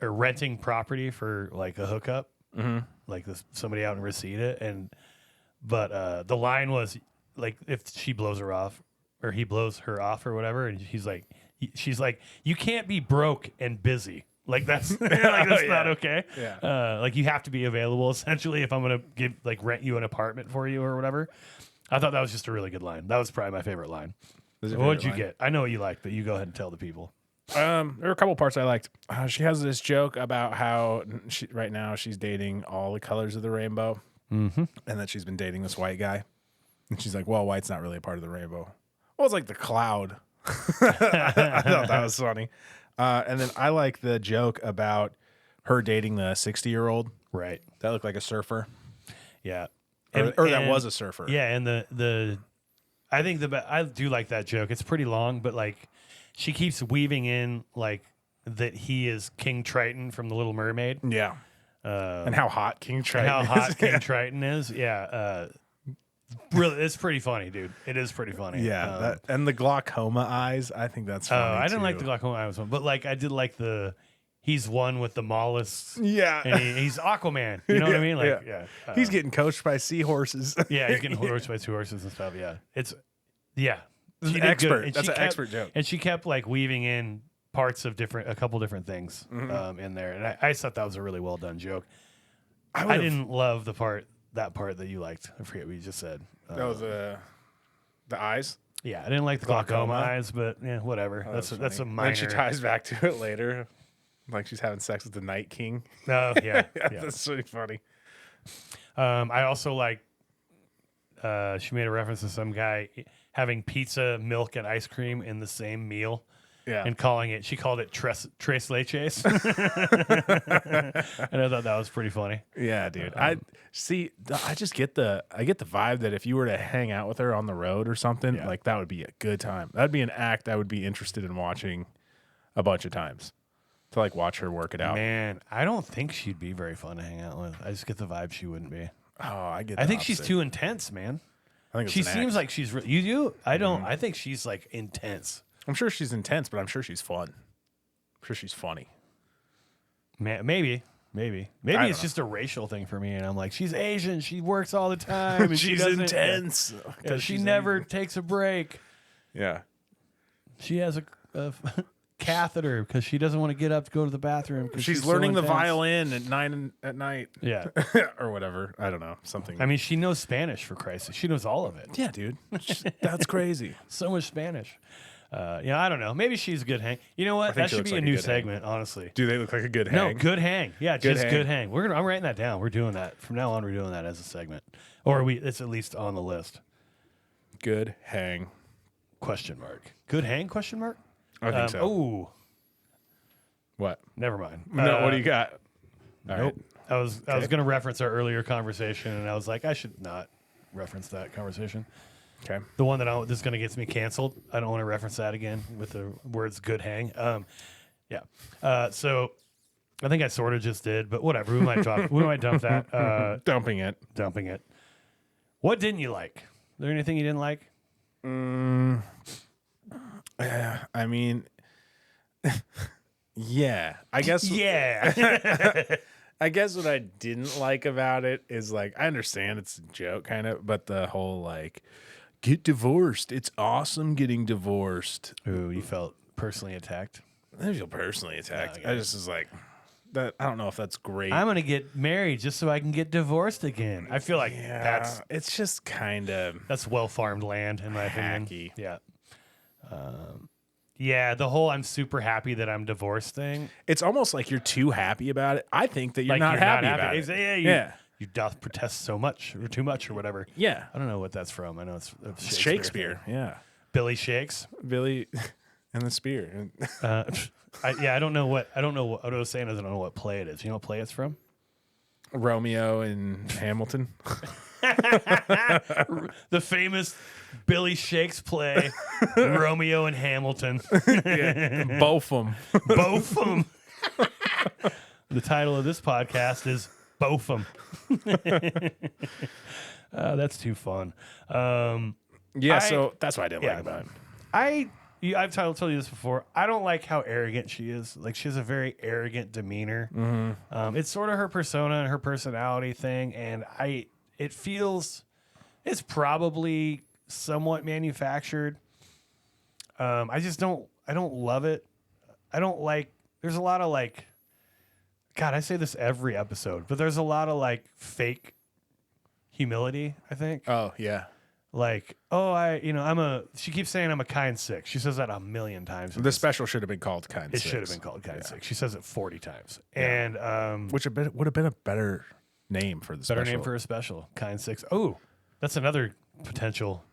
renting property for like a hookup, like somebody out in Reseda, but the line was like if she blows her off or he blows her off or whatever, and she's like, you can't be broke and busy. Like that's not okay. Yeah. Like you have to be available essentially if I'm gonna rent you an apartment for you or whatever. I thought that was just a really good line. That was probably my favorite line. What'd you get? I know what you liked, but you go ahead and tell the people. There were a couple parts I liked. She has this joke about how right now she's dating all the colors of the rainbow, and that she's been dating this white guy. And she's like, "Well, white's not really a part of the rainbow." Well, it's like the cloud. I thought that was funny. And then I like the joke about her dating the 60-year-old. Right. That looked like a surfer, Yeah. or that was a surfer. Yeah, and I think I do like that joke. It's pretty long, but like she keeps weaving in like that he is King Triton from The Little Mermaid. Yeah. And how hot King Triton How is. hot King Triton is. Yeah. Really, it's pretty funny, dude. It is pretty funny. Yeah, and the glaucoma eyes. I think that's funny. I didn't too. like the glaucoma eyes one, but like I did like he's one with the mollusks. Yeah, And he's Aquaman. You know what I mean? Like, yeah. He's getting coached by seahorses. Yeah, he's getting horse by two horses and stuff. Yeah, it's This is She an did expert. good. And That's she an kept- expert joke. and she kept like weaving in parts of a couple different things Mm-hmm. in there, and I thought that was a really well done joke. I would've- didn't love that part that you liked. I forget what you just said. That was the eyes. Yeah, I didn't like the glaucoma Glaucoma? eyes, but yeah, whatever. Oh, that's a funny. minor. Then she ties back to it later, like she's having sex with the Night King. Oh yeah, yeah. That's really funny. I also like. She made a reference to some guy having pizza, milk, and ice cream in the same meal. Yeah, And she called it tres leches. And I thought that was pretty funny. yeah, dude. I just get the vibe that if you were to hang out with her on the road or something, Yeah. like that would be a good time. That'd be an act I would be interested in watching a bunch of times to like watch her work it out. Man, I don't think she'd be very fun to hang out with. I just get the vibe she wouldn't be. Oh, I get. I the think she's opposite. too intense, man. I think it's She an seems act. like she's. You do? I don't. I think she's like intense. I'm sure she's intense, but I'm sure she's fun. I'm sure she's funny. Man, maybe don't it's know. just a racial thing for me, and I'm like, she's Asian. She works all the time. And she She's doesn't- intense. Yeah, 'Cause she she's never takes a break. Yeah. She has a catheter because she doesn't want to get up to go to the bathroom. 'cause She's so learning the intense. violin at 9 at night Yeah, or whatever. I don't know. Something. I mean, she knows Spanish for Christ's sake. She knows all of it. yeah, dude. That's crazy. So much Spanish. I don't know. Maybe she's a good hang. You know what? think That she should looks be like a a new good hang. segment, honestly. Do they look like a good No, hang? good hang. Yeah, Good just hang. good hang. I'm writing that down. We're doing that from now on. We're doing that as a segment, or it's at least on the list. Good hang. Question mark. Good hang? Question mark. I think so. Oh, What? never mind. No, what do you got? All Nope. right. I was going to reference our earlier conversation, and I was like, I should not reference that conversation. Okay. The one that this is going to get me canceled. I don't want to reference that again with the words "good hang." Yeah. So I think I sort of just did, but whatever. We might talk. We might dump that. Dumping it. Dumping it. What didn't you like? Is there anything you didn't like? I mean, yeah. I guess. Yeah. I guess what I didn't like about it is like I understand it's a joke kind of, but the whole like get divorced. It's awesome getting divorced. Ooh, you felt personally attacked. I feel personally attacked. Okay. I just was like that. I don't know if that's great. I'm gonna get married just so I can get divorced again. I feel like it's just kind of that's well farmed land in my opinion. hacky. Yeah. Yeah, the whole "I'm super happy that I'm divorced" thing. It's almost like you're too happy about it. I think that you're Like not happy about It's- it. Yeah, you doth protest so much or too much or whatever. Yeah. I don't know what that's from. I know it's a Shakespeare. thing. Yeah. Billy Shakes. Billy and the Spear. I don't know what I was saying is I don't know what play it is. You know what play it's from? Romeo and Hamilton. The famous Billy Shakes play, Romeo and Hamilton. Both of them. Both of 'em. The title of this podcast is Both of 'em. That's too fun. Yeah, so that's what I didn't yeah. like about it. I've told you this before. I don't like how arrogant she is. Like, she has a very arrogant demeanor. Mm-hmm. It's sort of her persona and her personality thing, and it feels it's probably somewhat manufactured. I don't love it. I don't like. There's a lot of like. God, I say this every episode, but there's a lot of like fake humility. I think. Oh, yeah. Like, she keeps saying I'm a kind six. She says that a million times. The special should have been called Kind It Six. should have been called kind six. She says it 40 times. And Which would have been a better name for the better special. name for a special. Kind six. Oh, that's another potential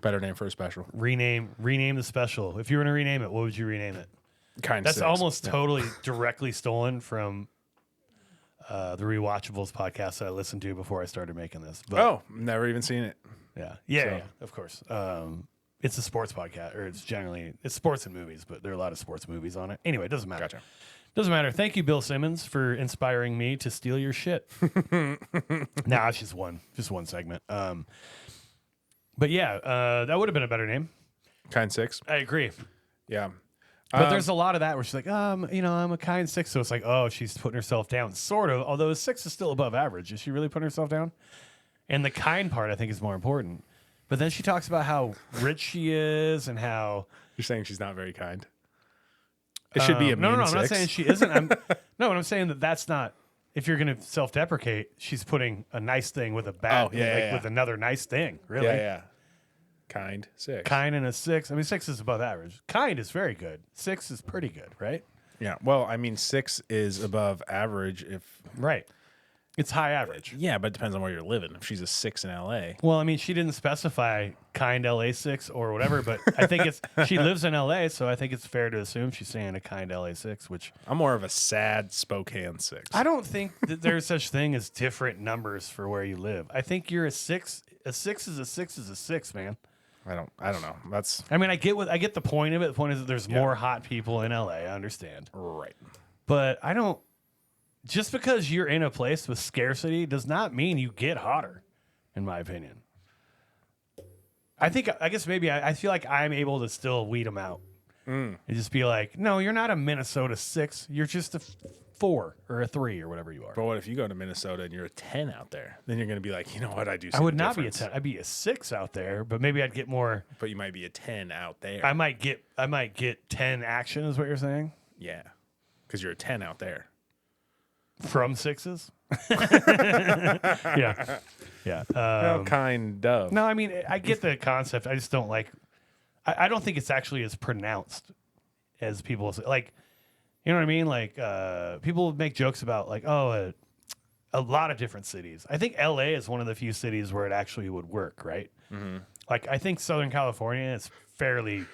Better name for a special. rename the special. If you were to rename it, what would you rename it? Kind That's Six. almost totally directly stolen from the Rewatchables podcast that I listened to before I started making this. But Oh, never even seen it. Yeah, of course. It's a sports podcast, or it's sports and movies, but there are a lot of sports movies on it. Anyway, it doesn't matter. Gotcha. Doesn't matter. Thank you, Bill Simmons, for inspiring me to steal your shit. Nah, it's just one segment. But yeah, that would have been a better name. Kind Six. I agree. Yeah. But there's a lot of that where she's like, I'm a kind six. So it's like, oh, she's putting herself down, sort of. Although a six is still above average. Is she really putting herself down? And the kind part, I think, is more important. But then she talks about how rich she is and how. You're saying she's not very kind. It should be a no. mean I'm not six. saying she isn't. I'm saying that's not. If you're going to self-deprecate, she's putting a nice thing with a bad, with another nice thing. Really, Yeah. Kind Six. Kind and a six. I mean, six is above average. Kind is very good. Six is pretty good, right? Yeah. Well, I mean, 6 is above average if. Right. It's high average. Yeah, but it depends on where you're living. If she's a 6 in LA. Well, I mean, she didn't specify kind LA 6 or whatever, but I think she lives in LA, so I think it's fair to assume she's saying a kind LA 6, which I'm more of a sad Spokane 6. I don't think that there's such thing as different numbers for where you live. I think you're a 6. A 6 is a 6 is a 6, man. I don't know. That's I mean, I get the point of it. The point is that there's more hot people in LA. I understand. right. But I don't. Just because you're in a place with scarcity does not mean you get hotter, in my opinion. I guess maybe I feel like I'm able to still weed them out and just be like, no, you're not a Minnesota 6. You're just a 4 or a 3 or whatever you are. But what if you go to Minnesota and you're a 10 out there? Then you're going to be like, you know what? I do. See I would the not be a difference. 10. I'd be a 6 out there, but maybe I'd get more. But you might be a 10 out there. I might get 10 action, is what you're saying? Yeah, because you're a 10 out there. From 6s? Yeah. Kind of. No, I mean, I get the concept. I just don't like. I don't think it's actually as pronounced as people say. Like, you know what I mean? Like, people make jokes about like, oh, a lot of different cities. I think LA is one of the few cities where it actually would work, right? Mm-hmm. Like, I think Southern California is fairly.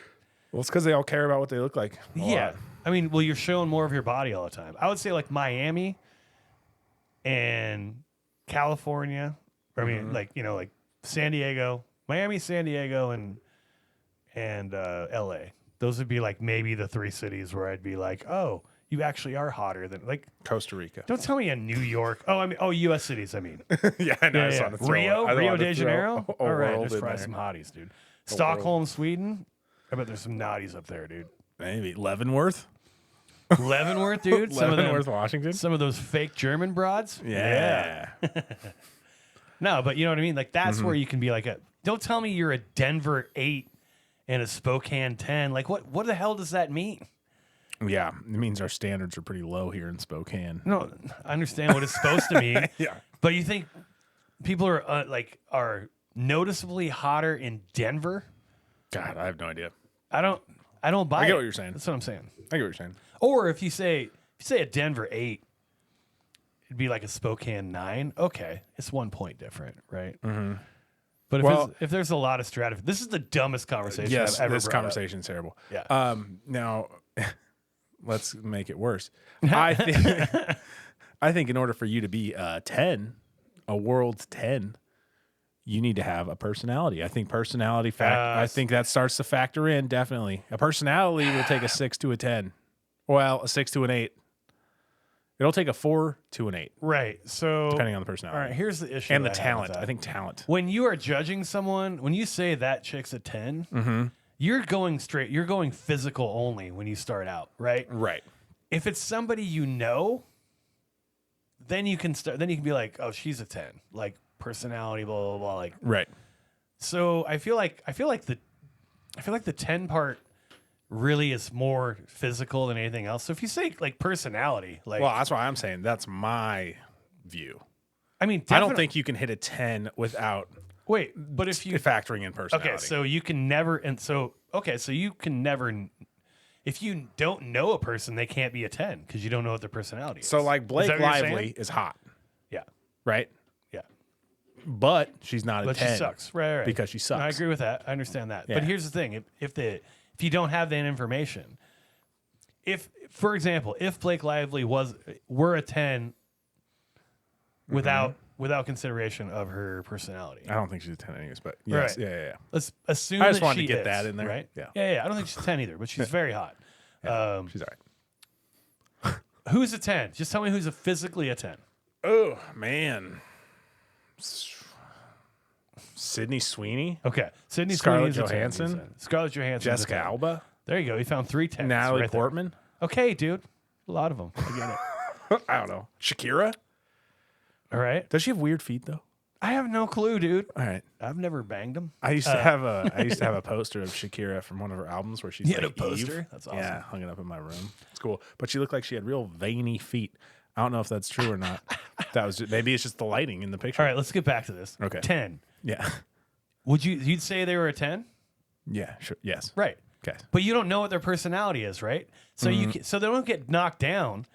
Well, it's because they all care about what they look like. Yeah. I mean, well, you're showing more of your body all the time. I would say like Miami and California, or I mean, like, you know, like San Diego, Miami, San Diego, and LA. Those would be like maybe the 3 cities where I'd be like, oh, you actually are hotter than like Costa Rica. Don't tell me in New York. Oh, I mean, U.S. cities. I mean, Yeah, I know. I just wanted to throw Rio de Janeiro. a All right, world there's in probably there. some hotties, dude. Stockholm, Sweden. I bet there's some naughties up there, dude. Maybe Leavenworth. Leavenworth, dude. Leavenworth, Washington. Some of those fake German broads. Yeah. No, but you know what I mean? Like, that's Mm-hmm. where you can be like, don't tell me you're a Denver 8 and a Spokane 10. Like, what the hell does that mean? Yeah, it means our standards are pretty low here in Spokane. No, I understand what it's supposed to mean. Yeah. But you think people are are noticeably hotter in Denver? God, I have no idea. I don't buy it. I get what you're saying. That's what I'm saying. I get what you're saying. Or if you say a Denver 8, it'd be like a Spokane 9. Okay, it's 1 point different, right? Mm-hmm. But if there's a lot of stratification, this is the dumbest conversation Yes, I've ever this brought conversation is terrible. Yeah. Now, let's make it worse. I think in order for you to be a 10, a world 10, you need to have a personality. I think personality I think that starts to factor in, definitely. A personality will take a 6 to a 10. Well, a 6 to an 8. It'll take a 4 to an 8. Right. So depending on the personality. All right, here's the issue. And the that I have with talent. that. I think talent. When you are judging someone, when you say that chick's a 10, Mm-hmm. you're going physical only when you start out, right? Right. If it's somebody you know, then you can be like, oh, she's a 10. Like personality, blah, blah, blah. Like, Right. so I feel like the 10 part really is more physical than anything else. So if you say like personality, like, Well, that's why I'm saying that's my view. I mean, I don't think you can hit a 10 without wait, but if you factoring in personality. okay, so you can never, if you don't know a person, they can't be a 10 because you don't know what their personality is. So like Blake Is that what you're Lively saying? is hot, Yeah. right? Yeah. But she's not a But 10. she sucks. Right. Because she sucks. No, I agree with that. I understand that. Yeah. But here's the thing. If you don't have that information, for example, if Blake Lively were a 10 without consideration of her personality. I don't think she's a 10 anyways, but yes. Right. Yeah. Let's assume I just that wanted she to get is, that in there. right? Yeah. Yeah. I don't think she's a 10 either, but she's very hot. She's all right. Who's a 10? Just tell me who's physically a 10. Oh, man. Sydney Sweeney, Okay. Sydney Scarlett Sweeney's a 10. Johansson? Scarlett Johansson. Jessica Alba, There you go. You found 3 10s. Natalie right there. Portman. Okay, dude. A lot of them. I get it. I don't know. Shakira. All right. Does she have weird feet though? I have no clue, dude. All right. I've never banged them. I used to have a poster of Shakira from one of her albums where she's You had like a poster? Eve. That's awesome. Yeah, hung it up in my room. It's cool. But she looked like she had real veiny feet. I don't know if that's true or not. Maybe it's just the lighting in the picture. All right, let's get back to this. Okay. 10. Yeah. You'd say they were a 10? Yeah. Sure. Yes. Right. Okay. But you don't know what their personality is, right? So so they don't get knocked down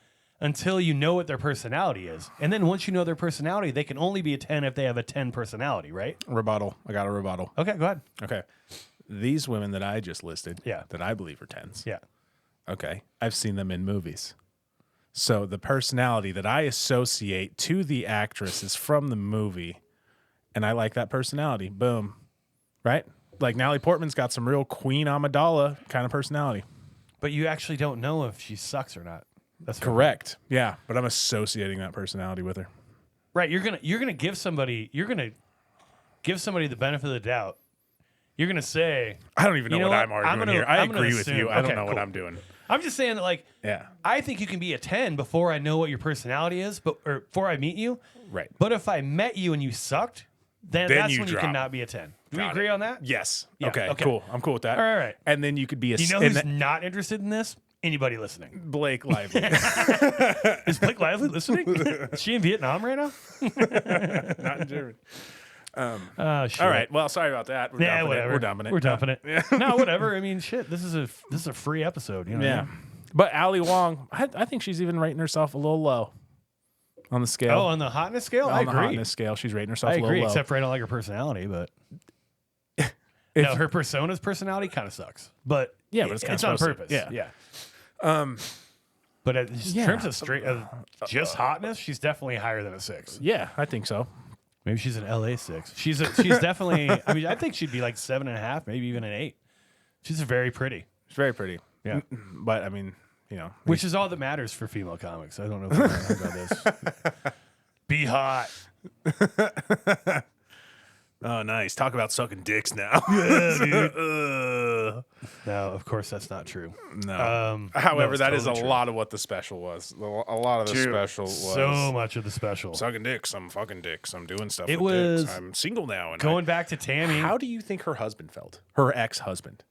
until you know what their personality is. And then once you know their personality, they can only be a 10 if they have a 10 personality, right? Rebuttal. I got a rebuttal. Okay, go ahead. Okay. These women that I just listed, Yeah. that I believe are 10s. Yeah. Okay. I've seen them in movies. So the personality that I associate to the actress is from the movie, and I like that personality. Boom. Right? Like Natalie Portman's got some real Queen Amidala kind of personality. But you actually don't know if she sucks or not. That's Correct. Yeah, but I'm associating that personality with her. right. You're gonna give somebody the benefit of the doubt. You're gonna say, I don't even know You know what what? I'm arguing I'm gonna- here. I I'm gonna agree with assume- you. I don't okay, know what cool. I'm doing. I'm just saying that like Yeah. I think you can be a 10 before I know what your personality is, or before I meet you. Right. But if I met you and you sucked, then that's you when you drop. cannot be a 10. Do we Got agree it. on that? Yes. Yeah, Okay, okay. cool. I'm cool with that. All right. And then you could be a... You know who's not interested in this? Anybody listening. Blake Lively. Is Blake Lively listening? Is she in Vietnam right now? Not in Germany. Oh shit. All right. Well, sorry about that. We're Yeah, dumping whatever. it. We're dumping it. We're dumping it. No, whatever. I mean, shit. This is a free episode. You know. Yeah. What I mean? But Ali Wong, I think she's even rating herself a little low on the scale. Oh, on the hotness scale, I on the agree. hotness scale, she's rating herself I a little agree, low. except for I don't like her personality, but no, her persona's personality kind of sucks. But Yeah, but it's kinda on supposed to. purpose. Yeah. But in Yeah. terms of straight just hotness, she's definitely higher than a 6. Yeah, I think so. Maybe she's an LA 6. She's definitely. I mean, I think she'd be like 7.5, maybe even an 8. She's very pretty. She's very pretty. Yeah. But I mean, you know, Which is all that matters for female comics. I don't know if you know about this. Be hot. oh, nice. Talk about sucking dicks now. Yeah, dude. No, of course that's not true. No. No, However, it's that is a totally true. lot of what the special was. A lot of the special was So much of the special. sucking dicks. I'm fucking dicks. I'm doing stuff It with was dicks. I'm single now. And Going back to Tammy. how do you think her husband felt? Her ex-husband.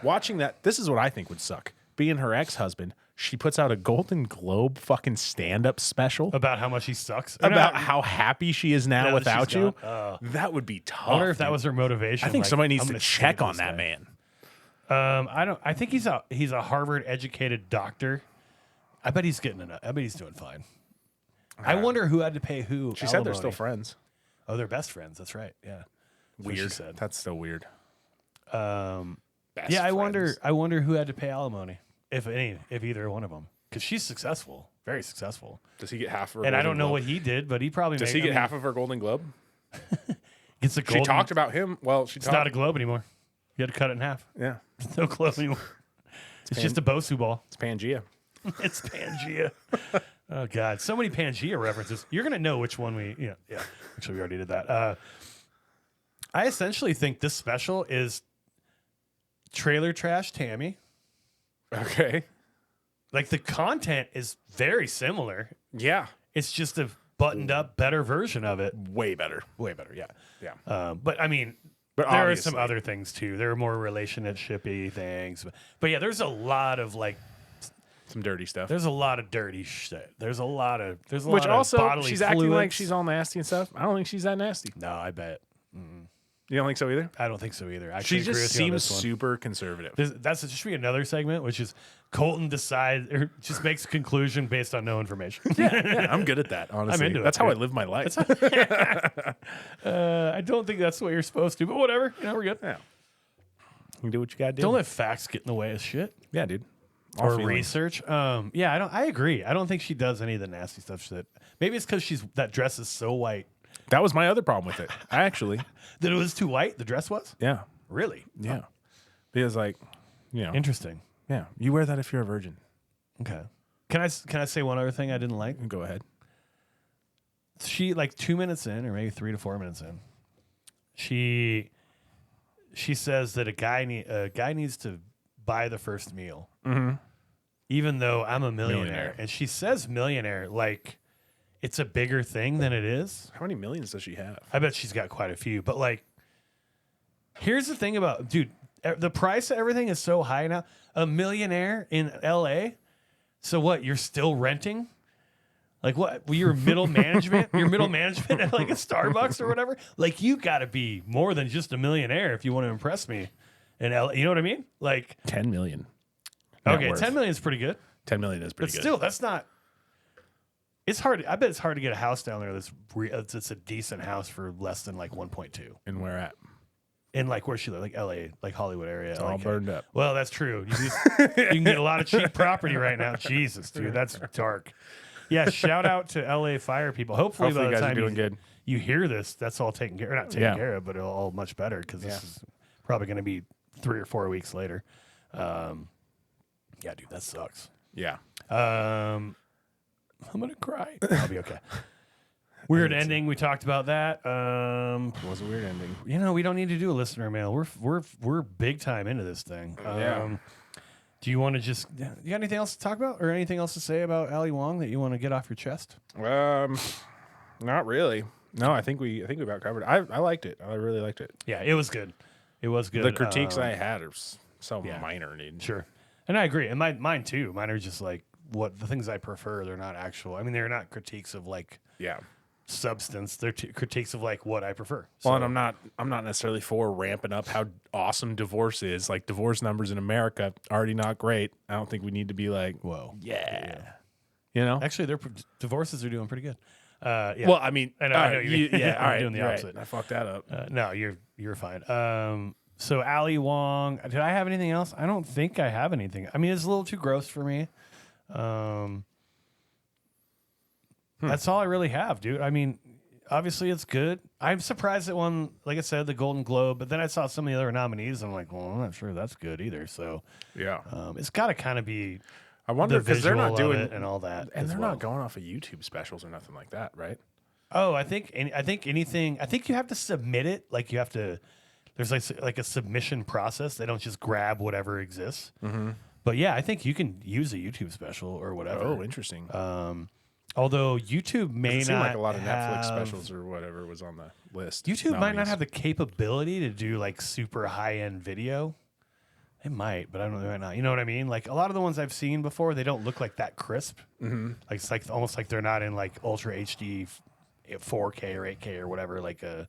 Watching that, this is what I think would suck. Being her ex-husband, she puts out a Golden Globe fucking stand-up special about how much he sucks. about how happy she is now Now that without she's you. gone. That would be tough. I wonder if that dude. was her motivation. I think like, somebody needs I'm to gonna check save on this that guy. man. I don't. I think he's a Harvard educated doctor. I bet he's getting enough. I bet he's doing fine. I wonder who had to pay who. She said they're alimony. still friends. Oh, they're best friends. That's right. Yeah. That's what she Weird. said. That's so weird. Yeah, I wonder who had to pay alimony, if either one of them, because she's successful, very successful. Does he get half of her? And I Golden don't know Globe? what he did, but he probably Does he get half of her Golden Globe? Gets a She golden. talked about him. Well, she It's talked. not a globe anymore. You had to cut it in half. Yeah, No globe anymore. It's just a Bosu ball. it's Pangea. It's Pangea. Oh God, so many Pangea references. You're gonna know which one we. Yeah. Actually, we already did that. I essentially think this special is trailer trash Tammy. Okay. Like the content is very similar. Yeah. It's just a buttoned up, better version of it. Way better. Way better, yeah. Yeah. But I mean, But there are some obviously- other things too. There are more relationship-y things. But yeah, there's a lot of like. Some dirty stuff. There's a lot of dirty shit. There's a lot of Which also, bodily she's acting like fluids. she's all nasty and stuff. I don't think she's that nasty. No, I bet. You don't think so either? I don't think so either. I actually She agree just with you on seems this one. super conservative. That's just be another segment, which is Colton decides or just makes a conclusion based on no information. Yeah, I'm good at that, honestly. into it, That's how I dude. live my life. I don't think that's what you're supposed to, but whatever. We're good. Yeah. You do what you got to do. Don't let facts get in the way of shit Yeah, dude. All or feelings. research. Yeah, I agree. I don't think she does any of the nasty stuff. Maybe it's because that dress is so white That was my other problem with it. I actually, that it was too white. The dress was yeah, really yeah. Because like, you know, interesting. yeah, you wear that if you're a virgin. Okay. Can I say one other thing I didn't like? Go ahead. She like 2 minutes in, or maybe 3 to 4 minutes in, she says that a guy needs to buy the first meal, even though I'm a millionaire. And she says millionaire like it's a bigger thing than it is. How many millions does she have? I bet she's got quite a few. But like, here's the thing about dude, the price of everything is so high now. A millionaire in LA. So what? You're still renting? Like what? Well, you're middle management. You're middle management at like a Starbucks or whatever. Like you got to be more than just a millionaire if you want to impress me. In LA, you know what I mean? Like 10 million. Net okay, worth. 10 million is pretty good, 10 million is but pretty good. still, that's not. It's hard. I bet it's hard to get a house down there that's a decent house for less than like 1.2. And where at? In like where she lives, like LA, like Hollywood area. It's all like, burned up. Well, that's true. You can get a lot of cheap property right now. Jesus, dude, that's dark. Yeah, shout out to LA fire people. Hopefully by you the guys are time doing good. you hear this, that's all taken care. Not taken Yeah. care of, but it'll all much better because this is probably going to be 3 or 4 weeks later. Yeah, dude, that sucks. Yeah. I'm gonna cry. I'll be okay. Weird ending. We talked about that. It was a weird ending. We don't need to do a listener mail. We're big time into this thing. Yeah. Do you want to you got anything else to talk about or anything else to say about Ali Wong that you want to get off your chest? Not really. No, I think we about covered. I liked it. I really liked it. Yeah, it was good. It was good. The critiques I had are so yeah. minor, dude. Sure. And I agree. And mine too. Mine are just like what the things I prefer. They're not actual. I mean, they're not critiques of like Yeah. substance. They're critiques of like what I prefer. Well, and I'm not necessarily for ramping up how awesome divorce is. Like divorce numbers in America already not great. I don't think we need to be like, whoa, yeah. You know? Actually, their divorces are doing pretty good. Yeah. Well, I mean, I know you. yeah, all I'm right, doing the right. opposite. I fucked that up. No, you're fine. So Ali Wong. Did I have anything else? I don't think I have anything. I mean, it's a little too gross for me. That's all I really have, dude. I mean, obviously it's good. I'm surprised it won, like I said, the Golden Globe. But then I saw some of the other nominees. And I'm like, well, I'm not sure that's good either. So Yeah. it's got to kind of be. I wonder because they're not doing it and all that, and as they're well. not going off of YouTube specials or nothing like that, right? Oh, I think anything. I think you have to submit it. Like you have to. There's like a submission process. They don't just grab whatever exists. Mm-hmm. But yeah, I think you can use a YouTube special or whatever. Oh, interesting. Although YouTube may It seemed not like a lot of Netflix have- specials or whatever was on the list. YouTube might not nominees. have the capability to do like super high end video. It might, but I don't know. They might not. You know what I mean? Like a lot of the ones I've seen before, they don't look like that crisp. Mm-hmm. Like it's like almost like they're not in like Ultra HD, 4K or 8K or whatever. Like a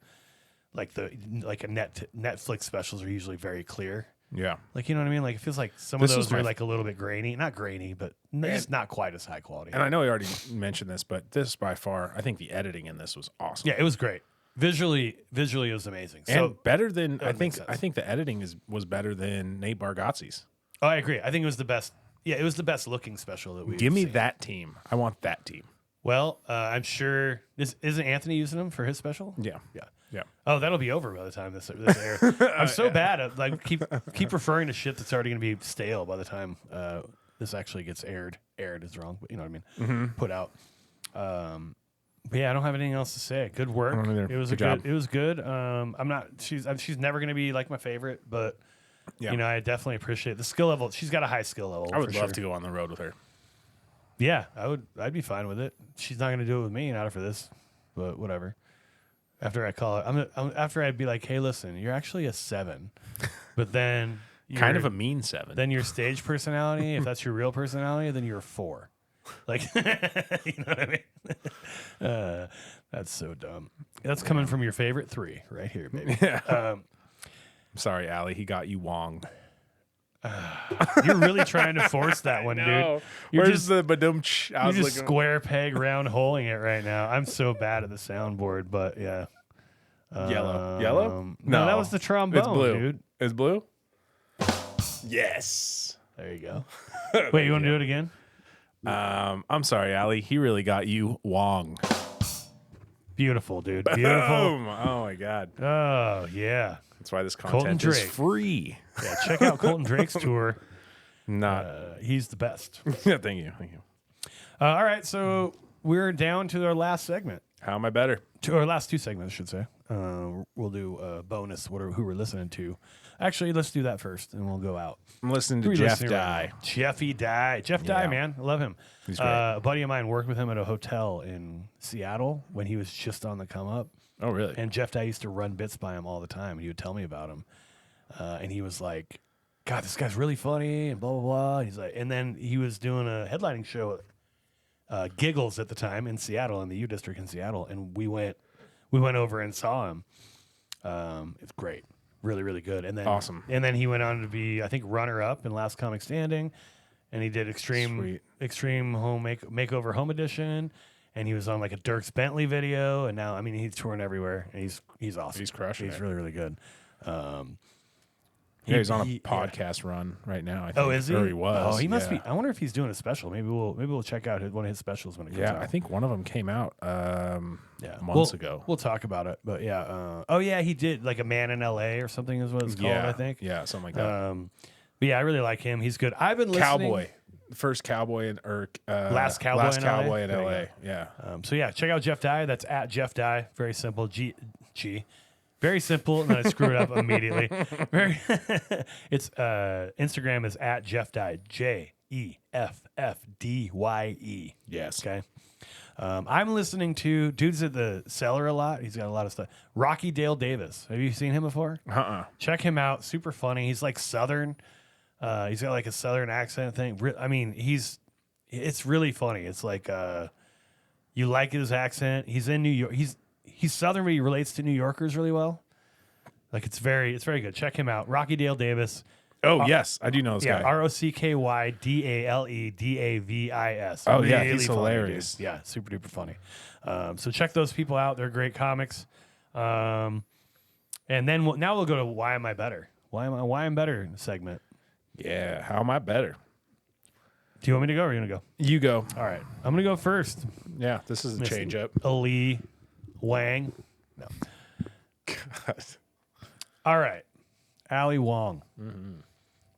Netflix specials are usually very clear. Yeah. Like you know what I mean? Like it feels like some This of was those are my- like a little bit grainy, not grainy, but just not quite as high quality. And I know we already mentioned this, but this by far, I think the editing in this was awesome. Yeah, it was great. Visually, it was amazing. So And better than that makes I sense. think the editing was better than Nate Bargatze's. oh, I agree. I think it was the best. Yeah, it was the best looking special that we. Give me that team. I want that team. Well, I'm sure this isn't Anthony using them for his special. Yeah. Yeah. Yeah. Oh, that'll be over by the time this airs. I'm so bad at like keep referring to shit that's already going to be stale by the time this actually gets aired. Aired is wrong, but you know what I mean. Put out. But yeah, I don't have anything else to say. Good work. I don't either. It was Good job. It was good. I'm not. She's never going to be like my favorite, but Yeah. you know, I definitely appreciate the skill level. She's got a high skill level. I would for love sure. to go on the road with her. Yeah, I'd be fine with it. She's not going to do it with me, not for this, but whatever. After I call her, after I'd be like, "Hey, listen, you're actually a 7," but then Kind you're- of a mean 7. then your stage personality, if that's your real personality, then you're a 4. Like, you know what I mean? That's so dumb. That's coming from your favorite 3 right here, baby. I'm sorry, Allie. He got you Wong. You're really trying to force that one, dude. You're Where's just, the badumch? I you're was just looking. square peg round holing it right now. I'm so bad at the soundboard, but yeah. Yellow. Yellow? No, that was the trombone, It's blue. dude. It's blue? Yes. There you go. Wait, you want to do it again? I'm sorry, Allie. He really got you Wong. Beautiful, dude. Beautiful. Boom. Oh, my God. Oh, yeah. That's why this Colton content is Drake. free. Yeah, check out Colton Drake's tour. Not. He's the best. Yeah, thank you. Thank you. All right, so we're down to our last segment. How am I better? To our last 2 segments, I should say. We'll do a bonus, who we're listening to. Actually, let's do that first, and we'll go out. I'm listening Who to are you Jeff listening right Die. now? Jeffy Die. Jeff Die, Yeah. man. I love him. He's great. A buddy of mine worked with him at a hotel in Seattle when he was just on the come up. Oh, really? And Jeff Dye used to run bits by him all the time, and he would tell me about him. And he was like, "God, this guy's really funny," and blah blah blah. He's like, and then he was doing a headlining show at Giggles at the time in Seattle, in the U District in Seattle, and we went over and saw him. It's great, really really good. And then Awesome. And then he went on to be, I think, runner up in Last Comic Standing, and he did Sweet. Extreme Home Makeover Home Edition. And he was on like a Dierks Bentley video, and now I mean he's touring everywhere, and he's awesome. He's crushing He's it. really really good. Yeah, he's on a yeah. podcast run right now. I think. Oh, is he? Or he was. Oh, he must yeah. be. I wonder if he's doing a special. Maybe we'll check out one of his specials when it comes Yeah, out. I think one of them came out yeah. months ago. We'll talk about it, but yeah. Oh yeah, he did like A Man in L.A. or something is what it's called. Yeah, I think. Yeah, something like that. But yeah, I really like him. He's good. I've been listening. Cowboy. First Cowboy in Last Cowboy in LA? Cowboy in There you LA. Yeah. So yeah, check out Jeff Dye. That's at Jeff Dye. Very simple. G. Very simple, and then I screw it up immediately. It's Instagram is at Jeff Dye. JEFFDYE. Yes. Okay. I'm listening to dudes at the Cellar a lot. He's got a lot of stuff. Rocky Dale Davis. Have you seen him before? Check him out. Super funny. He's like Southern. He's got like a Southern accent thing. I mean, it's really funny. It's like You like his accent. He's in New York. He's Southern, but he relates to New Yorkers really well. Like it's very good. Check him out. Rocky Dale Davis. Oh, yes. I do know this guy. ROCKYDALEDAVIS. Oh, yeah. Really He's funny, hilarious. dude. Yeah, super duper funny. So check those people out. They're great comics. And then now we'll go to Why Am I Better? Why I'm better segment. Yeah. How am I better? Do you want me to go or are you going to go? You go. All right. I'm going to go first. Yeah. This is a Miss change up. Ali Wang. No. God. All right. Ali Wong.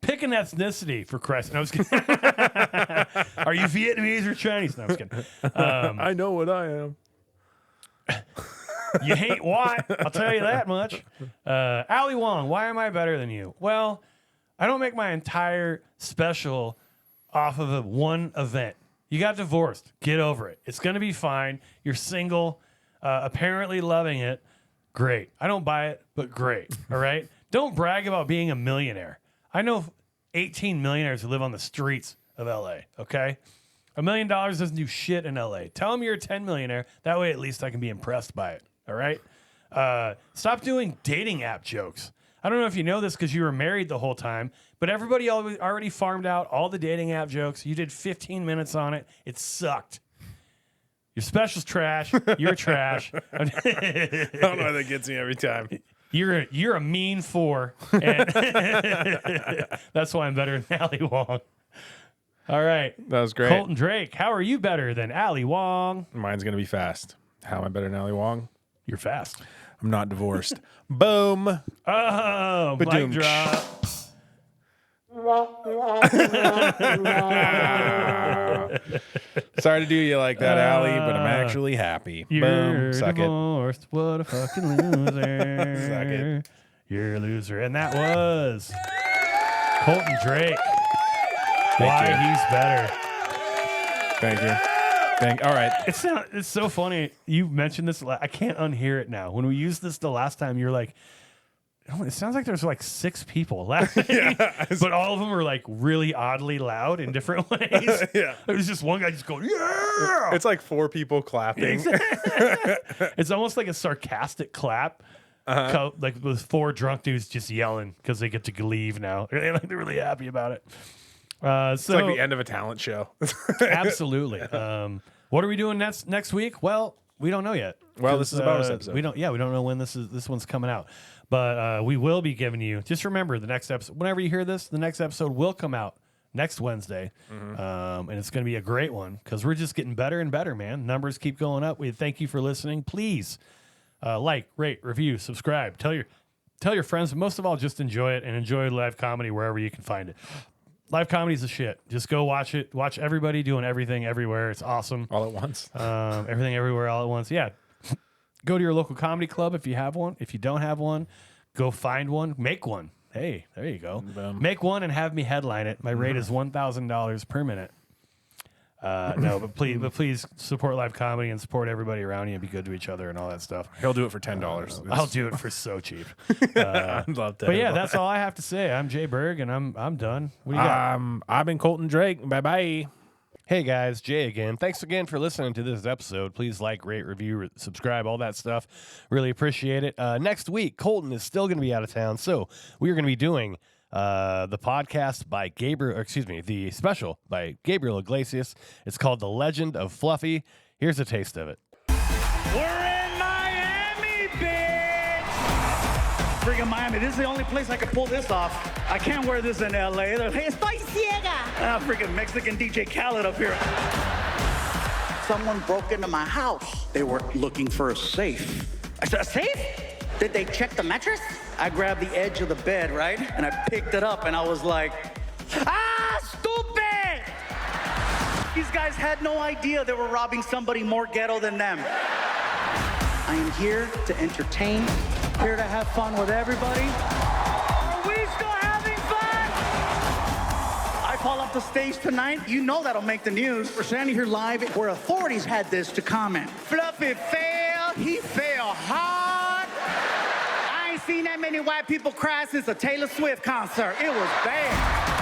Pick an ethnicity, for Christ. No, I was kidding. Are you Vietnamese or Chinese? No, I was kidding. I know what I am. You hate white. I'll tell you that much. Ali Wong, why am I better than you? Well, I don't make my entire special off of one event. You got divorced. Get over it. It's going to be fine. You're single, apparently loving it. Great. I don't buy it, but great. All right? Don't brag about being a millionaire. I know 18 millionaires who live on the streets of LA, okay? $1 million doesn't do shit in LA. Tell them you're a 10 millionaire. That way, at least I can be impressed by it, all right? Stop doing dating app jokes. I don't know if you know this because you were married the whole time, but everybody already farmed out all the dating app jokes. You did 15 minutes on it. It sucked. Your special's trash. You're trash. I don't know why that gets me every time. You're a mean 4. And that's why I'm better than Ali Wong. All right. That was great. Colton Drake, how are you better than Ali Wong? Mine's going to be fast. How am I better than Ali Wong? You're fast. I'm not divorced. Boom. Oh, mic Ba-doom. drop. Sorry to do you like that, Allie, but I'm actually happy. You're Boom. Suck it. divorced. What a fucking loser. Suck it. You're a loser. And that was Colton Drake. Why you. he's better. Thank you. All right. It's so funny. You mentioned this. I can't unhear it now. When we used this the last time, you're like, oh, it sounds like there's like 6 people laughing, but all of them are like really oddly loud in different ways. Yeah. It was just one guy just going, yeah. It's like 4 people clapping. It's almost like a sarcastic clap. Like with 4 drunk dudes just yelling because they get to leave now. They're really happy about it. It's like the end of a talent show. Absolutely. What are we doing next week? Well, we don't know yet. Well, this is a bonus episode. We don't know when this one's coming out. But we will be giving you, just remember the next episode, whenever you hear this, the next episode will come out next Wednesday. And it's going to be a great one because we're just getting better and better, man. Numbers keep going up. We thank you for listening. Please like, rate, review, subscribe. Tell your friends, but most of all, just enjoy it and enjoy live comedy wherever you can find it. Live comedy is a shit. Just go watch it. Watch everybody doing everything everywhere. It's awesome. All at once. Everything everywhere all at once. Yeah. Go to your local comedy club if you have one. If you don't have one, go find one. Make one. Hey, there you go. Boom. Make one and have me headline it. My rate is $1,000 per minute. No, but please support live comedy and support everybody around you and be good to each other and all that stuff. He'll do it for $10. I'll do it for so cheap. I'd love that. But yeah, that's all I have to say. I'm Jay Berg and I'm done. What do you got? I've been Colton Drake. Bye-bye. Hey guys, Jay again. Thanks again for listening to this episode. Please like, rate, review, subscribe, all that stuff. Really appreciate it. Next week, Colton is still going to be out of town, so we are going to be doing the podcast by the special by Gabriel Iglesias. It's called The Legend of Fluffy. Here's a taste of it. We're in Miami, bitch! Freaking Miami. This is the only place I can pull this off. I can't wear this in LA. They're like, estoy ciega. Freaking Mexican DJ Khaled up here. Someone broke into my house. They were looking for a safe. I said, a safe? Did they check the mattress? I grabbed the edge of the bed, right? And I picked it up and I was like, stupid! These guys had no idea they were robbing somebody more ghetto than them. I am here to entertain, here to have fun with everybody. Are we still having fun? I fall off the stage tonight. You know that'll make the news. We're standing here live where authorities had this to comment. Fluffy failed. He failed hard. I ain't seen that many white people cry since a Taylor Swift concert. It was bad.